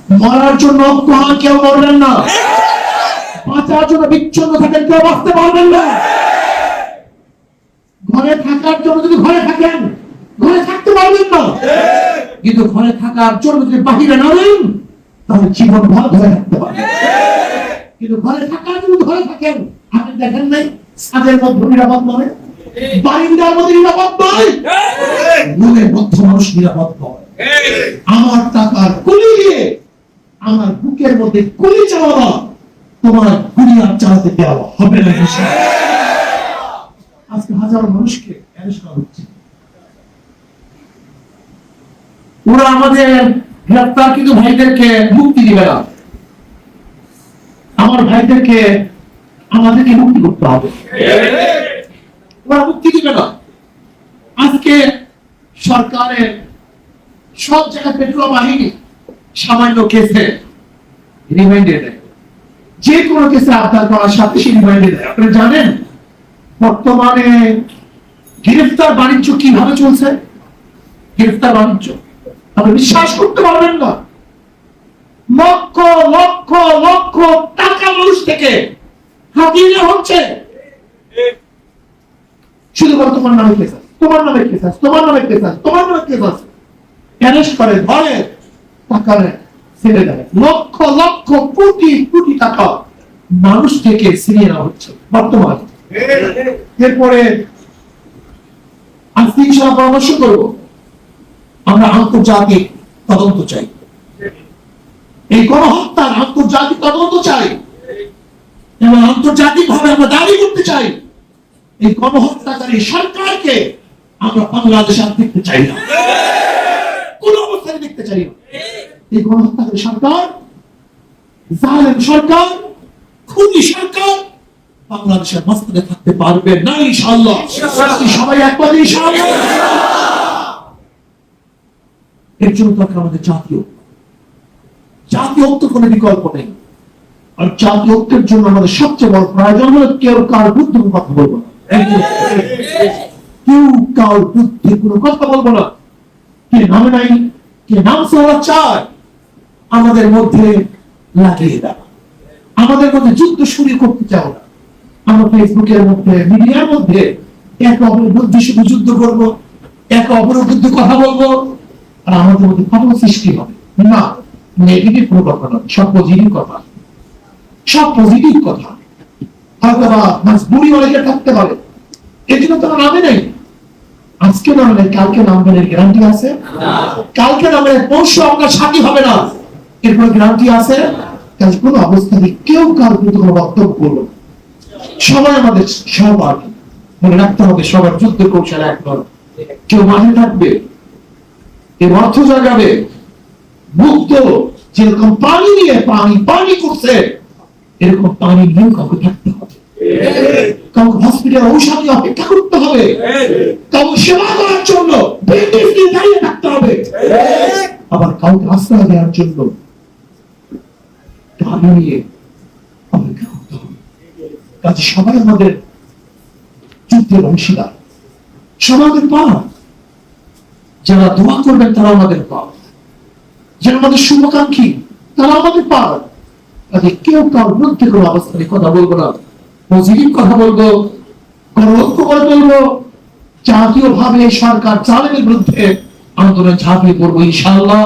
মরার জন্য কেউ মরবেন না, বাঁচার জন্য বিচ্ছন্ন থাকেন, কেউ বাঁচতে পারবেন না। ঘরে থাকার জন্য যদি ঘরে থাকেন, ঘরে থাকতে পারবেন না, কিন্তু ঘরে থাকার জন্য যদি বাহিরে নামেন তাহলে জীবন ভর ঘরে থাকতে পারবেন। কিন্তু ঘরে থাকার জন্য ঘরে থাকেন, আপনি দেখেন নাই ছাদের মধ্যে নিরাপদ নয়, বারিন্দার মধ্যে নিরাপদ নয়, রুমের মধ্যে মানুষ নিরাপদ নয়। আমার টাকার কুলি দিয়ে আমার বুকের মধ্যে গুলি চালাবা, তোমার গুলি আর চালাতে দেওয়া হবে না। আজকে হাজারো মানুষকে অ্যারেস্ট করা হচ্ছে। ওরা আমাদের গ্রেফতারকৃত ভাইদেরকে মুক্তি দিবে না। আমার ভাইদেরকে আমাদেরকে মুক্তি করতে হবে, ওরা মুক্তি দিবে না। আজকে সরকারের সব জায়গায় পেট্রোল বাহিনী সামান্য কেসে রিমাইন্ডে দেয়, যে কোনো কেসে আবদার করার সাথে সে রিমাইন্ডে দেয়। আপনারা জানেন বর্তমানে গ্রেফতার বাণিজ্য কিভাবে চলছে? গ্রেফতার বাণিজ্য আপনি বিশ্বাস করতে পারবেন না, লক্ষ লক্ষ লক্ষ টাকা মানুষ থেকে হাতিয়ে নেওয়া হচ্ছে। শুধু তোমার নামে কেস আছে, তোমার নামে কেস আছে, তোমার নামে কেস আছে, তোমার নামে কেস আছে, অ্যারেস্ট করে ধরে টাকা ছেড়ে দেয়। লক্ষ লক্ষ কোটি কোটি টাকা মানুষ থেকে ছিনিয়ে নেওয়া হচ্ছে বর্তমানে। এরপরে আজকে ইনশাআল্লাহ পরামর্শ করব, আমরা আন্তর্জাতিক তদন্ত চাই, এই গণহত্যার আন্তর্জাতিক তদন্ত চাই, এবং আন্তর্জাতিক ভাবে আমরা দাবি করতে চাই এই গণহত্যাকারী সরকারকে আমরা বাংলাদেশে আর দেখতে চাই না, কোন অবস্থায় দেখতে চাই না। এই গণহত্যাকারী সরকার, জালেম সরকার, খুনি সরকার বাংলাদেশের মস্তকে থাকতে পারবে না ইনশাআল্লাহ। সবাই একবার ইনশাআল্লাহ। এর জন্য দরকার আমাদের জাতীয় ঐক্যের কোনো বিকল্প নেই। আর জাতীয় ঐক্যের জন্য আমাদের সবচেয়ে বড় প্রয়োজন হলো কেউ কারোর বিরুদ্ধে কথা বলবো না, কেউ কারোর বিরুদ্ধে কোনো কথা বলবো না। কে নামে নাই, কে নাম সরা চায় আমাদের মধ্যে লাগিয়ে দেওয়া, আমাদের মধ্যে যুদ্ধ শুরু করতে চাও না। আমরা ফেসবুকের মধ্যে, মিডিয়ার মধ্যে একে অপরের বিরুদ্ধে শুধু যুদ্ধ করবো, একে অপরের বিরুদ্ধে কথা বলবো, আর আমাদের মধ্যে ফাটল সৃষ্টি হবে না। নেগেটিভ কোনো কথা নয়, সব পজিটিভ কথা, সব পজিটিভ কথা। হয়তো বা বুড়ি অনেকে থাকতে পারে, এই জন্য তারা নামে নেই। আজকে নামে নেই, কালকে নামবেন এর গ্যারান্টি আছে? কালকে নামে পরশু আপনার সাথী হবে না, এর কোনো গ্যারান্টি আছে? কোন অবস্থায় কেউ কারোর প্রতি কোনো বক্তব্য করলো, সবাই আমাদের সহপাঠী। মনে রাখতে হবে সবার যুদ্ধ কৌশল এক নয়। কেউ মাঠে থাকবে, এর অর্থ জাগাবে, মুক্ত যেরকম পানি নিয়ে পানি করছে এরকম পানি নিয়েও কাউকে থাকতে হবে, কাউকে হসপিটাল ঔষধি অপেক্ষা করতে হবে, কাউকে সেবা করার জন্য দাঁড়িয়ে থাকতে হবে, আবার কাউকে আশ্রয় দেওয়ার জন্য পানি নিয়ে অপেক্ষা করতে হবে। কাজে সবাই আমাদের যুদ্ধের অংশীদার, সবাই আমাদের পাওয়া। যারা দোয়া করবেন তারা আমাদের পাওয়া, যারা আমাদের শুভাকাঙ্ক্ষী তারা আমাদের পাওয়া। কাজে কেউ কারোর বিরুদ্ধে কোনো অবস্থানে কথা বলবো না, পজিটিভ কথা বলবো, গণঐক্য করে তুলবো, জাতীয় ভাবে সরকার জালেমের বিরুদ্ধে আন্দোলন ঝাঁপিয়ে পড়বো ইনশাআল্লাহ।